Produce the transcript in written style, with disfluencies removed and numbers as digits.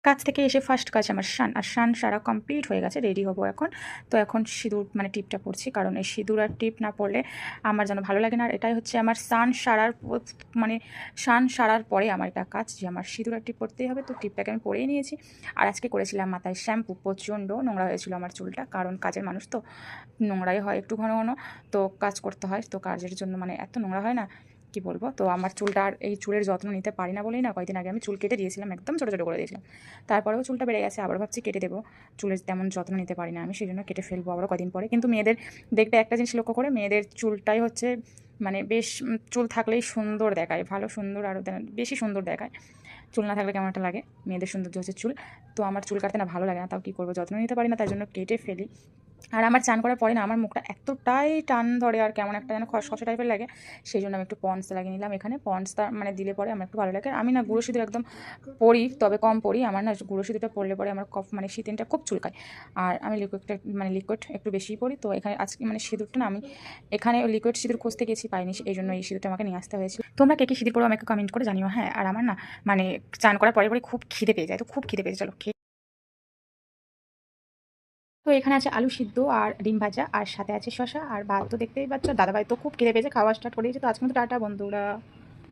কাজ থেকে এসে ফার্স্ট কাজ আমার স্নান, আর স্নান সারা কমপ্লিট হয়ে গেছে, রেডি হবো এখন। তো এখন সিঁদুর মানে টিপটা পরছি, কারণ এই সিঁদুর আর টিপ না পরলে আমার যেন ভালো লাগে না। আর এটাই হচ্ছে আমার মানে স্নান সারার পরে আমার এটা কাজ যে আমার সিঁদুর আর টিপ পরতেই হবে। তো টিপটাকে আমি পরেই নিয়েছি। আর আজকে করেছিলাম মাথায় শ্যাম্পু, প্রচণ্ড নোংরা হয়েছিল আমার চুলটা, কারণ কাজের মানুষ তো নোংরাই হয় একটু ঘন ঘন, তো কাজ করতে হয়, তো কাজের জন্য মানে এত নোংরা হয় না কি বলবো। তো আমার চুলটা আর এই চুলের যত্ন নিতে পারি না বলেই না কয়েকদিন আগে আমি চুল কেটে দিয়েছিলাম, একদম ছোটো ছোটো করে দিয়েছিলাম। তারপরেও চুলটা বেড়ে গেছে, আবার ভাবছি কেটে দেবো। চুলের তেমন যত্ন নিতে পারি না আমি, সেই জন্য কেটে ফেলবো আবারও কদিন পরে। কিন্তু মেয়েদের দেখবে একটা জিনিস লক্ষ্য করে, মেয়েদের চুলটাই হচ্ছে মানে বেশ চুল থাকলেই সুন্দর দেখায়, ভালো সুন্দর আরও বেশি সুন্দর দেখায়। চুল না থাকলে কেমন একটা লাগে, মেয়েদের সৌন্দর্য হচ্ছে চুল। তো আমার চুল কাটতে না ভালো লাগে না, তাও কী করবো, যত্ন নিতে পারি না, তাই জন্য কেটে ফেলি। আর আমার চান করার পরে না আমার মুখটা এতটাই টান ধরে আর কেমন একটা যেন খসখসে টাইপের লাগে, সেই জন্য আমি একটু পন্ডস লাগিয়ে নিলাম এখানে। পন্ডসটা মানে দিলে পরে আমার একটু ভালো লাগে। আমি না গুঁড়ো সিঁদুর একদম পরি, তবে কম পরি। আমার না গুঁড়ো সিঁদুরটা পরলে পরে আমার কফ মানে শীতেনটা খুব চুলকায়। আর আমি লিকুইড একটু বেশিই পরি। তো এখানে আজকে মানে সিঁদুরটা না আমি এখানে লিকুইড সিঁদুর খুঁজতে গেছি, পাইনি, এই জন্য এই সিঁদুরটা আমাকে নিয়ে আসতে হয়েছিল। তোমরা কে কী সিঁদুর পরো আমাকে কমেন্ট করে জানিও। হ্যাঁ, আর আমার না মানে চান করার পরে পরে খুব খিদে পেয়ে যায়, তো খুব খিদে পেয়েছে, চলো তো এখানে আছে আলু সিদ্ধ আর ডিম ভাজা, আর সাথে আছে শসা আর ভাত। তো দেখতেই পাচ্ছ দাদাভাই তো খুব খিদে পেয়েছে, খাওয়া স্টার্ট করে দিয়েছে। তো আজকে মতো টাটা বন্ধুরা।